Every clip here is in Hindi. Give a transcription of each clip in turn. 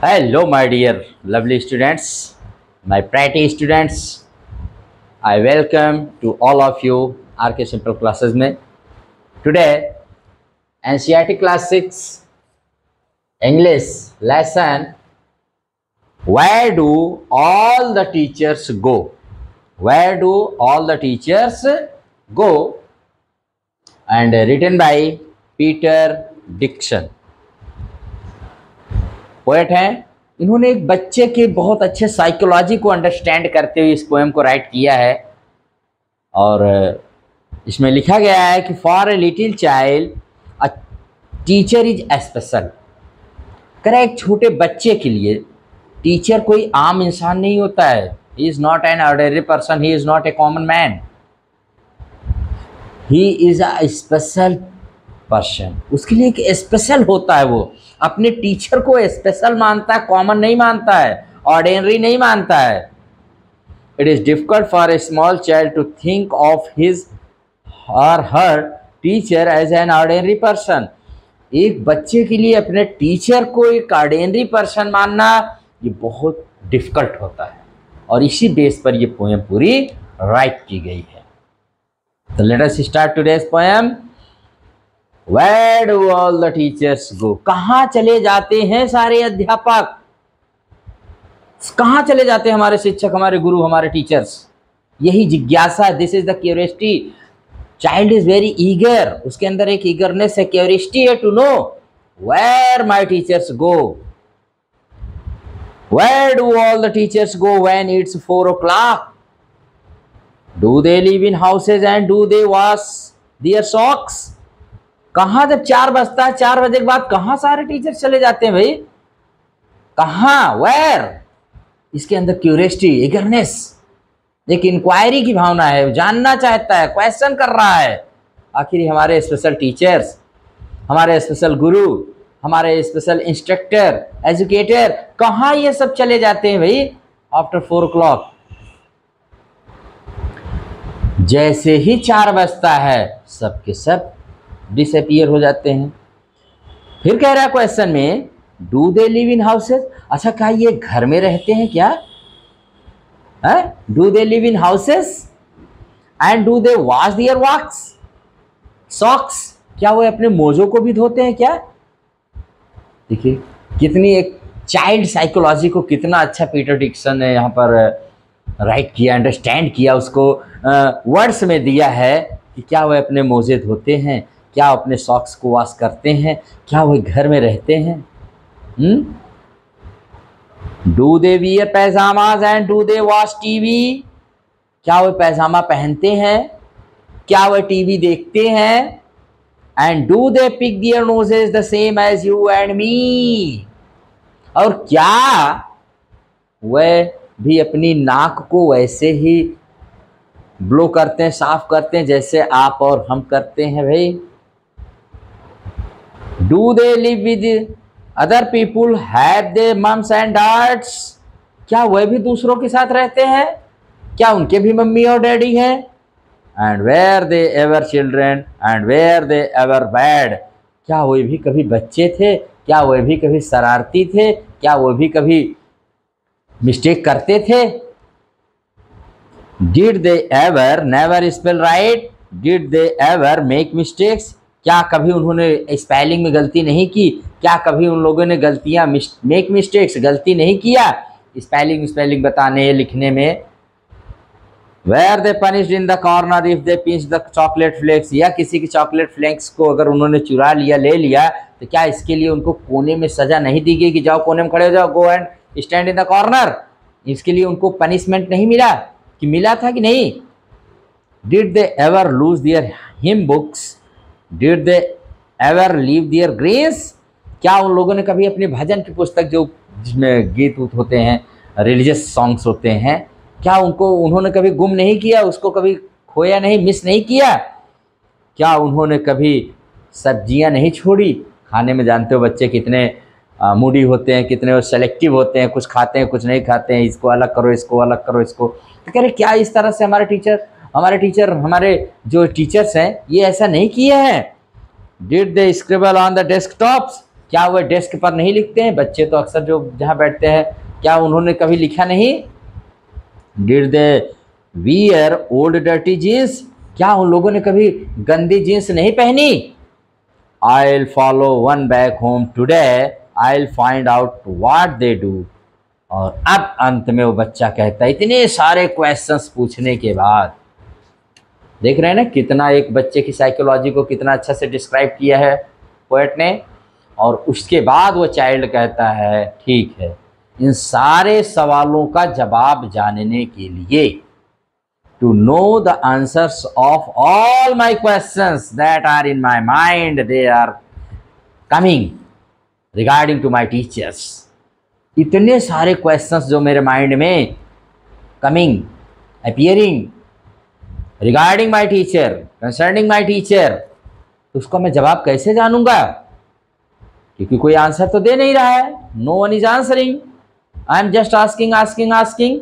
Hello, my dear lovely students, my pretty students. I welcome to all of you RK Simple classes में. Today, NCERT Class 6 English lesson. Where do all the teachers go? Where do all the teachers go? And written by Peter Dickson. Poet हैं. इन्होंने एक बच्चे के बहुत अच्छे साइकोलॉजी को अंडरस्टैंड करते हुए इस पोएम को राइट किया है और इसमें लिखा गया है कि for a little child a teacher is special. करें एक छोटे बच्चे के लिए टीचर कोई आम इंसान नहीं होता है. He is not an ordinary person, he is not a common man, he is a special person. उसके लिए एक स्पेशल होता है. वो अपने टीचर को स्पेशल मानता है, कॉमन नहीं मानता है, ऑर्डिनरी नहीं मानता है. It is difficult for a small child to think of his or her teacher as an ordinary person. एक बच्चे के लिए अपने टीचर को एक ऑर्डिनरी पर्सन मानना ये बहुत डिफिकल्ट होता है और इसी बेस पर ये पोएम पूरी राइट की गई है. तो let us start today's poem. Where do all the teachers go? कहाँ चले जाते हैं सारे अध्यापक? कहाँ चले जाते हैं हमारे शिक्षक, हमारे गुरु, हमारे टीचर्स? यही जिज्ञासा. This is the curiosity. Child is very eager. उसके अंदर एक ईगरनेस है, क्यूरियोसिटी है to know where my teachers go. Where do all the teachers go when it's 4 o'clock? Do they live in houses and do they wash their socks? कहाँ जब 4 बजता है, 4 बजे के बाद कहाँ सारे टीचर चले जाते हैं भाई? कहाँ? वेयर? इसके अंदर क्यूरियोसिटी, ईगरनेस, एक इंक्वायरी की भावना है. जानना चाहता है, क्वेश्चन कर रहा है. आखिर हमारे स्पेशल टीचर्स, हमारे स्पेशल गुरु, हमारे स्पेशल इंस्ट्रक्टर, एजुकेटर कहाँ ये सब चले जाते हैं भाई आफ्टर 4 o'clock? जैसे ही 4 बजता है सबके सब डिसअपियर हो जाते हैं. फिर कह रहा है क्वेश्चन में, do they live in houses? अच्छा, क्या ये घर में रहते हैं क्या? Do they live in houses and do they wash their walks socks? क्या वो अपने मोजों को भी धोते हैं क्या? देखिए कितनी एक चाइल्ड साइकोलॉजी को कितना अच्छा पीटर डिक्सन ने यहाँ पर राइट किया, अंडरस्टैंड किया, उसको वर्ड्स में दिया है कि क्या वह अपने मोजे धोते हैं, क्या अपने सॉक्स को वॉश करते हैं, क्या वह घर में रहते हैं. Do they wear pyjamas and do they watch TV? क्या वह पैजामा पहनते हैं, क्या वह टीवी देखते हैं? And do they pick their noses the same as you and me? और क्या वह भी अपनी नाक को वैसे ही ब्लो करते हैं, साफ करते हैं जैसे आप और हम करते हैं भाई? Do they live with other people, have they mums and dads? क्या वह भी दूसरों के साथ रहते हैं? क्या उनके भी मम्मी और डैडी हैं? And were they ever children and were they ever bad? क्या वह भी कभी बच्चे थे? क्या वह भी कभी शरारती थे? क्या वह भी कभी मिस्टेक करते थे? Did they ever never spell right? Did they ever make mistakes? क्या कभी उन्होंने स्पेलिंग में गलती नहीं की? क्या कभी उन लोगों ने गलतियाँ मेक मिस्टेक्स, गलती नहीं किया स्पेलिंग बताने लिखने में? Were they punished in the corner if they pinched the chocolate flakes? या किसी की चॉकलेट फ्लेक्स को अगर उन्होंने चुरा लिया, ले लिया, तो क्या इसके लिए उनको कोने में सजा नहीं दी गई कि जाओ कोने में खड़े हो जाओ, go and stand in the corner? इसके लिए उनको पनिशमेंट नहीं मिला कि मिला था कि नहीं? Did they ever lose their hymn books? Did they ever leave their grace? क्या उन लोगों ने कभी अपनी भजन की पुस्तक, जो जिसमें गीत उत होते हैं, रिलीजियस सॉन्ग्स होते हैं, क्या उन्होंने कभी गुम नहीं किया, उसको कभी खोया नहीं, मिस नहीं किया? क्या उन्होंने कभी सब्जियां नहीं छोड़ी खाने में? जानते हो बच्चे कितने मूडी होते हैं, कितने सेलेक्टिव होते हैं, कुछ खाते हैं कुछ नहीं खाते हैं, इसको अलग करो, इसको अलग करो, इसको. तो कह रहे क्या इस तरह से हमारे जो टीचर्स हैं ये ऐसा नहीं किए हैं? Did they scribble on the desktops? क्या वह डेस्क पर नहीं लिखते हैं? बच्चे तो अक्सर जो जहाँ बैठते हैं, क्या उन्होंने कभी लिखा नहीं? Did they wear old dirty jeans? क्या उन लोगों ने कभी गंदी जीन्स नहीं पहनी? I will follow one back home today, I will find out what they do. और अब अंत में वो बच्चा कहता है, इतने सारे क्वेश्चंस पूछने के बाद, देख रहे हैं ना कितना एक बच्चे की साइकोलॉजी को कितना अच्छा से डिस्क्राइब किया है पोएट ने। और उसके बाद वो चाइल्ड कहता है, ठीक है, इन सारे सवालों का जवाब जानने के लिए, to know the answers of all my questions that are in my mind, they are coming regarding to my teachers. इतने सारे क्वेश्चंस जो मेरे माइंड में coming, appearing, regarding my teacher, concerning my teacher, उसको मैं जवाब कैसे जानूंगा? क्योंकि कोई आंसर तो दे नहीं रहा है। No one is answering, I am just asking asking asking.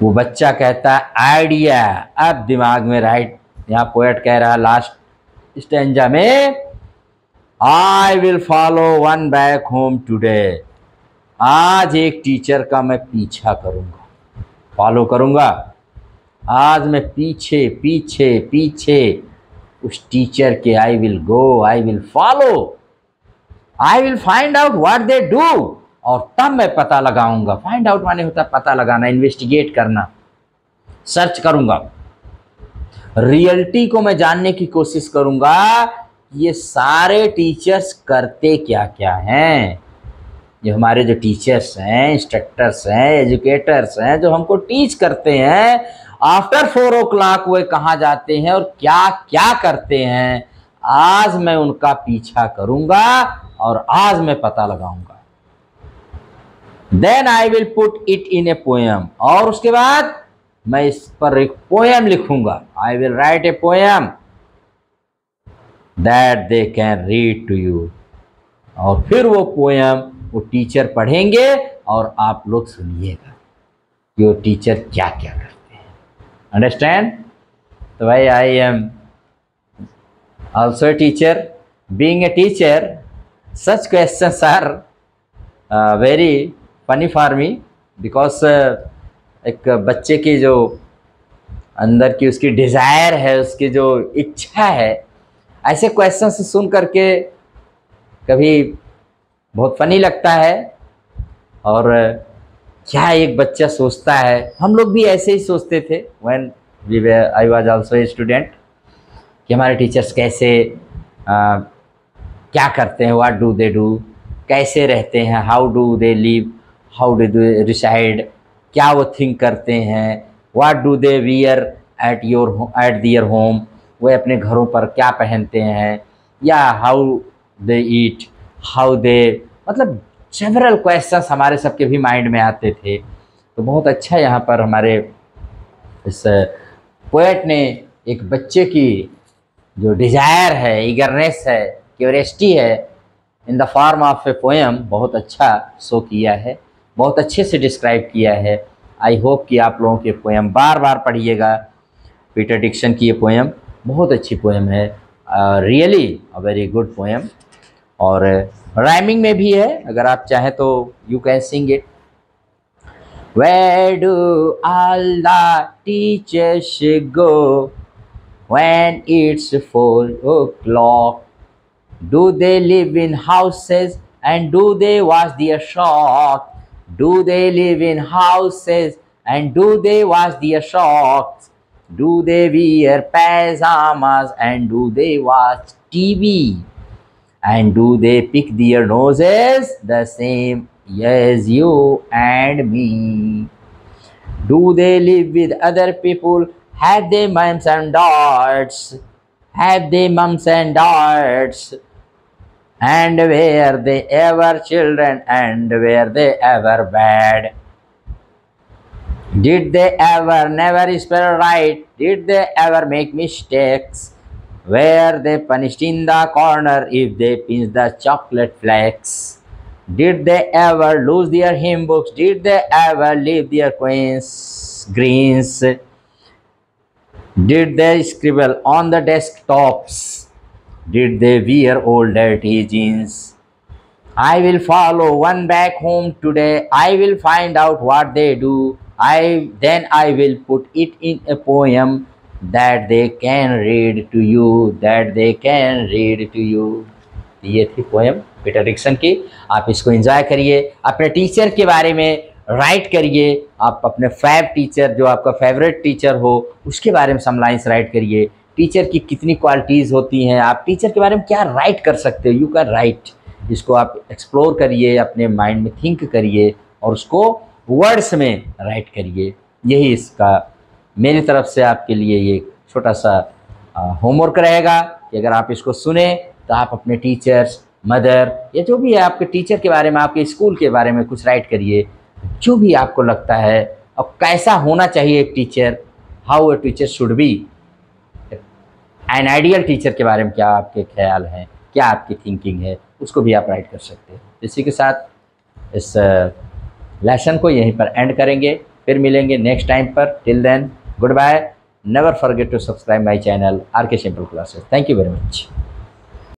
वो बच्चा कहता है, आइडिया। अब दिमाग में राइट, यहाँ पोएट कह रहा है लास्ट स्टेंजा में, आई will follow one back home today. आज एक टीचर का मैं पीछा करूंगा, फॉलो करूंगा। आज मैं पीछे पीछे पीछे उस टीचर के I will go, I will follow, I will find out what they do. और तब मैं पता लगाऊंगा। फाइंड आउट माने होता है पता लगाना, इन्वेस्टिगेट करना, सर्च करूंगा। रियलिटी को मैं जानने की कोशिश करूंगा, ये सारे टीचर्स करते क्या क्या हैं। जो हमारे जो टीचर्स हैं, इंस्ट्रक्टर्स हैं, एजुकेटर्स हैं, जो हमको टीच करते हैं, आफ्टर 4 o'clock वे कहाँ जाते हैं और क्या क्या करते हैं, आज मैं उनका पीछा करूंगा और आज मैं पता लगाऊंगा। Then I will put it in a poem. और उसके बाद मैं इस पर एक पोएम लिखूंगा। I will write a poem that they can read to you. और फिर वो पोएम वो टीचर पढ़ेंगे और आप लोग सुनिएगा कि वो टीचर क्या क्या करते हैं। अंडरस्टैंड? तो भाई I am also a teacher. Being a teacher, such questions are very funny for me because एक बच्चे की जो अंदर की उसकी डिज़ायर है, उसकी जो इच्छा है, ऐसे क्वेश्चन सुन करके कभी बहुत फनी लगता है। और क्या एक बच्चा सोचता है, हम लोग भी ऐसे ही सोचते थे when I was also a student, कि हमारे टीचर्स कैसे क्या करते हैं, व्हाट डू दे डू, कैसे रहते हैं, how do they live, how do they reside, क्या वो थिंक करते हैं, what do they wear at their home, वे अपने घरों पर क्या पहनते हैं, या how they eat, how they, मतलब सेवरल क्वेश्चंस हमारे सबके भी माइंड में आते थे। तो बहुत अच्छा यहाँ पर हमारे इस पोएट ने एक बच्चे की जो डिज़ायर है, ईगरनेस है, क्यूरियोसिटी है, in the form of a poem बहुत अच्छा शो किया है, बहुत अच्छे से डिस्क्राइब किया है। आई होप कि आप लोगों के पोएम बार बार पढ़िएगा। पीटर डिक्सन की ये पोएम बहुत अच्छी पोएम है, really a very good poem. और राइमिंग में भी है, अगर आप चाहें तो you can sing it. Where do all the teachers go when it's 4 o'clock? Do they live in houses and do they wash their socks? Do they live in houses and do they wash their socks? Do they wear pajamas and do they watch TV? And do they pick their noses the same as you and me? Do they live with other people? Have they mums and dads? Have they mums and dads? And were they ever children and were they ever bad? Did they ever never spell right? Did they ever make mistakes? Were they punished in the corner if they pinched the chocolate flakes? Did they ever lose their hymn books? Did they ever leave their greens? Did they scribble on the desktops? Did they wear old dirty jeans? I will follow one back home today. I will find out what they do. I will put it in a poem that they can read to you. That they can read to you. ये थी पोएम पीटर डिक्सन की। आप इसको एंजॉय करिए, अपने टीचर के बारे में राइट करिए। आप अपने टीचर जो आपका फेवरेट टीचर हो उसके बारे में सम लाइन्स राइट करिए। टीचर की कितनी क्वालिटीज़ होती हैं, आप टीचर के बारे में क्या राइट कर सकते हो, यू कैन राइट। इसको आप एक्सप्लोर करिए, अपने माइंड में थिंक करिए और उसको वर्ड्स में राइट करिए। यही इसका मेरी तरफ से आपके लिए ये छोटा सा होमवर्क रहेगा कि अगर आप इसको सुने तो आप अपने टीचर्स, मदर या जो भी है आपके टीचर के बारे में, आपके स्कूल के बारे में कुछ राइट करिए। जो भी आपको लगता है और कैसा होना चाहिए एक teacher, how a teacher should be, an ideal teacher के बारे में क्या आपके ख्याल हैं, क्या आपकी थिंकिंग है, उसको भी आप राइट कर सकते हैं। इसी के साथ इस लेसन को यहीं पर एंड करेंगे, फिर मिलेंगे नेक्स्ट टाइम पर। Till then good bye. Never forget to subscribe my channel RK simple classes. Thank you very much.